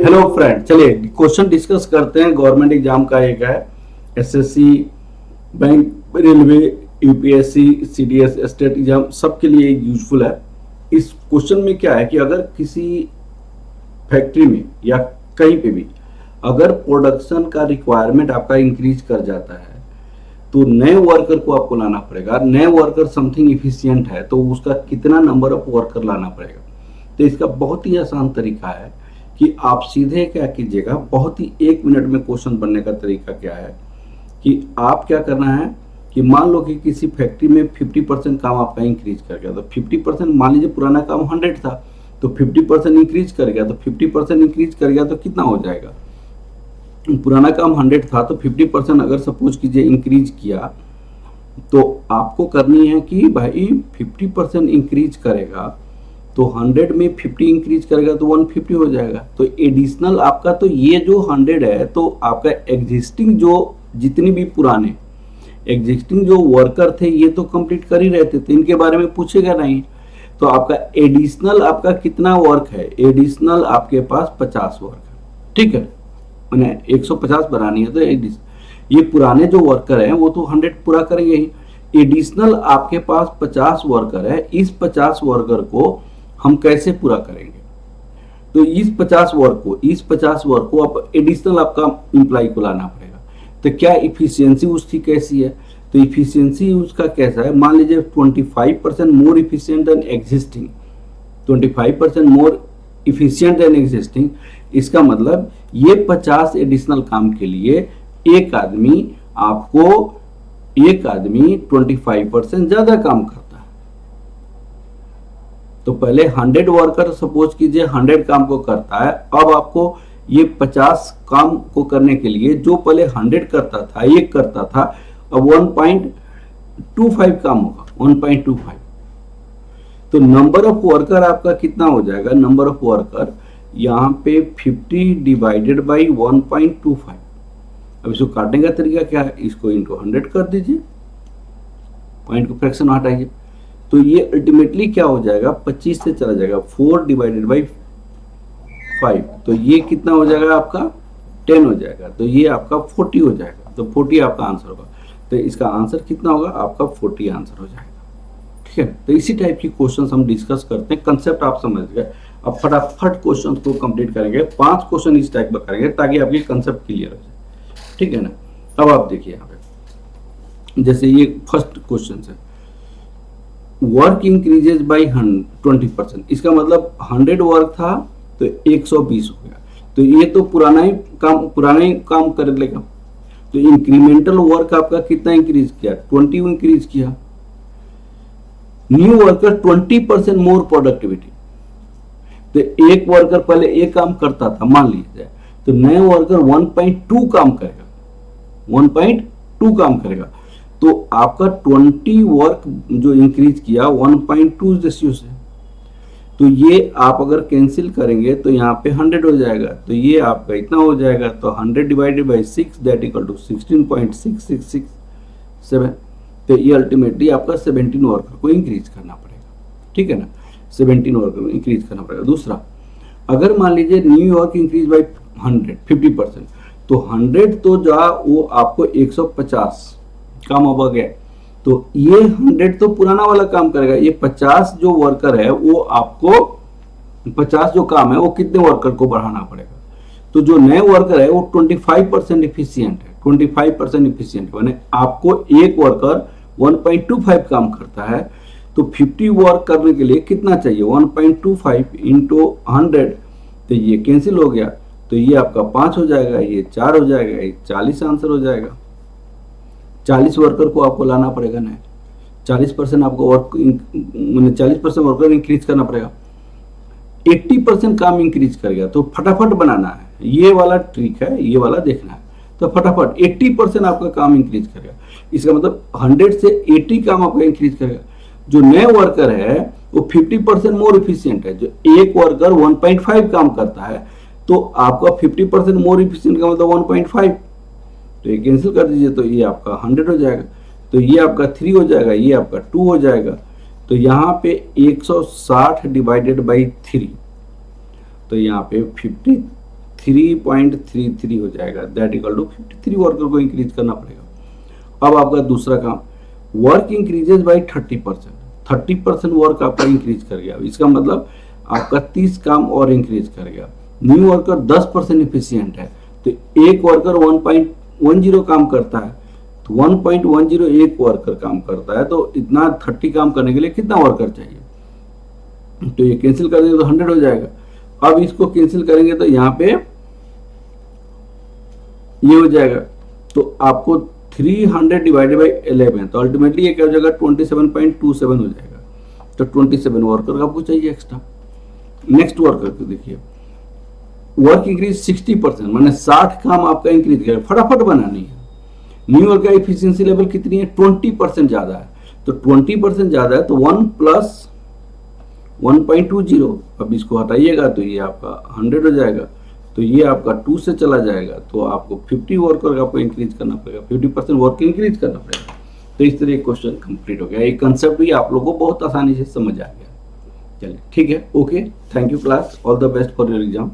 Hello friend, चलिए question discuss करते हैं। गवर्नमेंट एग्जाम का एक है, SSC, bank, railway, UPSC, CDS, state exam, सबके लिए यूजफुल है। इस क्वेश्चन में क्या है कि अगर किसी फैक्ट्री में या कहीं पे भी अगर प्रोडक्शन का रिक्वायरमेंट आपका इंक्रीज कर जाता है तो नए वर्कर को आपको लाना पड़ेगा। नए वर्कर समथिंग इफिशियंट है तो उसका कितना नंबर ऑफ वर्कर लाना पड़ेगा। तो इसका बहुत ही आसान तरीका है कि आप सीधे क्या कीजिएगा, बहुत ही 1 मिनट में क्वेश्चन बनने का तरीका क्या है कि आप क्या करना है कि मान लो कि किसी फैक्ट्री में 50% काम आपका इंक्रीज कर गया, तो 50%, मान लीजिए पुराना काम 100 था तो 50% इंक्रीज कर गया, तो 50% इंक्रीज कर गया तो कितना हो जाएगा। पुराना काम 100 था तो 50% अगर सपोज कीजिए इंक्रीज किया तो आपको करनी है कि भाई 50% इंक्रीज करेगा तो 100 में 50 इंक्रीज करेगा तो 150 हो जाएगा। तो एडिशनल आपका, तो ये जो 100 है तो आपका एग्जिस्टिंग जो जितनी भी पुराने एग्जिस्टिंग जो वर्कर थे ये तो कंप्लीट कर ही रहते थे, इनके बारे में पूछेगा नहीं। तो आपका एडिशनल आपका कितना वर्क है, एडिशनल आपके पास 50 वर्क है, ठीक है, मैंने 150 बनानी है तो ये पुराने जो वर्कर हैं वो तो 100 पूरा करेंगे ही। एडिशनल आपके पास 50 वर्कर है, इस 50 वर्कर को हम कैसे पूरा करेंगे। तो इस 50 वर्क को आप एडिशनल आपका इंप्लाई को लाना पड़ेगा। तो क्या इफिशियंसी उसकी कैसी है, तो इफिशियंसी उसका कैसा है, मान लीजिए 25% more efficient than existing, 25% more efficient than existing. इसका मतलब ये 50 एडिशनल काम के लिए एक आदमी 25% ज्यादा काम करता है। तो पहले 100 वर्कर सपोज कीजिए 100 काम को करता है, अब आपको ये 50 काम को करने के लिए जो पहले 100 करता था, एक करता था, अब 1.25 काम होगा, 1.25। तो नंबर ऑफ वर्कर आपका कितना हो जाएगा, नंबर ऑफ वर्कर यहाँ पे 50 डिवाइडेड बाई 1.25। अब इसको काटने का तरीका क्या है, इसको इंटू 100 कर दीजिए, पॉइंट को फ्रैक्शन हटाइए, तो ये अल्टीमेटली क्या हो जाएगा, 25 से चला जाएगा, 4 डिवाइडेड बाई 5, तो ये कितना हो जाएगा आपका 10 हो जाएगा, तो ये आपका 40 हो जाएगा। तो 40 आपका आंसर होगा। तो इसका आंसर कितना होगा आपका 40 आंसर हो जाएगा, ठीक है। तो इसी टाइप की क्वेश्चन हम डिस्कस करते हैं, कंसेप्ट आप समझ गए। अब फटाफट क्वेश्चन को कंप्लीट करेंगे, 5 क्वेश्चन इस टाइप का करेंगे ताकि आपकी कंसेप्ट क्लियर हो जाए, ठीक है ना। अब आप देखिए यहाँ पे, जैसे ये फर्स्ट क्वेश्चन है, वर्क इंक्रीजेज बाई 20%, इसका मतलब 100 वर्क था तो 120 हो गया, तो ये तो पुराना ही काम कर लेगा। तो इंक्रीमेंटल वर्क आपका कितना इंक्रीज किया, 20 इंक्रीज किया। न्यू वर्कर 20% मोर प्रोडक्टिविटी, तो एक वर्कर पहले एक काम करता था मान लीजिए, तो नए वर्कर 1.2 काम करेगा, 1.2 काम करेगा। तो आपका 20 वर्क जो इंक्रीज किया 1.2 रेशियो से, तो ये आप अगर कैंसिल करेंगे तो यहाँ पे 100 हो जाएगा, तो ये आपका इतना हो जाएगा, तो 100 divided by 6 that equal to 16.6667। तो ये अल्टीमेटली आपका 17 वर्कर को इंक्रीज करना पड़ेगा, ठीक है ना, 17 वर्कर को इंक्रीज करना पड़ेगा। दूसरा, अगर मान लीजिए न्यू वर्क इंक्रीज बाई 50%, तो 100 तो जो वो आपको 150 काम अब गया, तो ये 100 तो पुराना वाला काम करेगा, ये 50 जो वर्कर है वो आपको 50 जो काम है वो कितने वर्कर को बढ़ाना पड़ेगा। तो जो नए वर्कर है वो 25% इफिशियंट है, 25% इफिशियंट है, माने आपको एक वर्कर 1.25 काम करता है, तो 50 वर्क करने के लिए कितना चाहिए, 1.25 इंटू 100, तो ये कैंसिल हो गया, तो ये आपका 5 हो जाएगा, ये 4 हो जाएगा, ये 40 आंसर हो जाएगा। 40 वर्कर को आपको लाना पड़ेगा ना, 40% आपको वर्क 40% वर्कर इंक्रीज करना पड़ेगा। 80% काम इंक्रीज कर गया तो फटाफट बनाना है, ये वाला ट्रिक है, ये वाला देखना है। तो फटाफट 80% आपका काम इंक्रीज करेगा, इसका मतलब 100 से 80 काम आपका इंक्रीज करेगा। जो नए वर्कर है वो 50% मोर इफिशियंट है, जो एक वर्कर 1.5 काम करता है तो आपका 50% मोर इफिशियंट का मतलब 1.5, तो ये कैंसिल कर दीजिए, तो ये आपका 100 हो जाएगा, तो ये आपका 3 हो जाएगा, ये आपका 2 हो जाएगा। तो यहाँ पे 160 डिवाइडेड बाई 3, तो यहाँ पे 53 3.33 हो जाएगा, दैट इक्वल टू 53 वर्कर को इंक्रीज करना पड़ेगा। अब आपका दूसरा काम, वर्क इंक्रीजेज बाई 30%, 30% वर्क आपका इंक्रीज कर गया। इसका मतलब आपका 30 काम और इंक्रीज कर गया। न्यू वर्कर 10% इफिशियंट है, तो एक वर्कर 1.10 काम करता है, तो 1.10 एक वर्कर काम करता है, तो इतना 30 काम करने के लिए कितना वर्कर चाहिए? तो ये कैंसिल कर देंगे तो 100 हो जाएगा। अब इसको कैंसिल करेंगे तो यहाँ पे ये हो जाएगा, तो आपको 300 डिवाइडेड बाई 11, तो अल्टीमेटली ये क्या हो जाएगा? 27.27 हो जाएगा। तो 27 वर्कर आपको चाहिए एक्स्ट्रा। नेक्स्ट वर्कर को देखिए, वर्क इंक्रीज 60%, माने 60 काम आपका इंक्रीज किया, फटाफट बनानी है। न्यू वर्कर का एफिशिएंसी लेवल कितनी है? 20% ज्यादा है, तो 20% ज्यादा है, तो 1 प्लस 1.20, अब इसको हटाइएगा तो ये आपका 100 हो जाएगा, तो ये आपका 2 से चला जाएगा, तो आपको 50 वर्कर आपको इंक्रीज करना पड़ेगा, 50% वर्क इंक्रीज करना पड़ेगा। तो इस तरह क्वेश्चन कंप्लीट हो गया। एक कंसेप्ट भी आप लोगों को बहुत आसानी से समझ आ गया। चलिए ठीक है, okay, thank you class, all the best for your exam.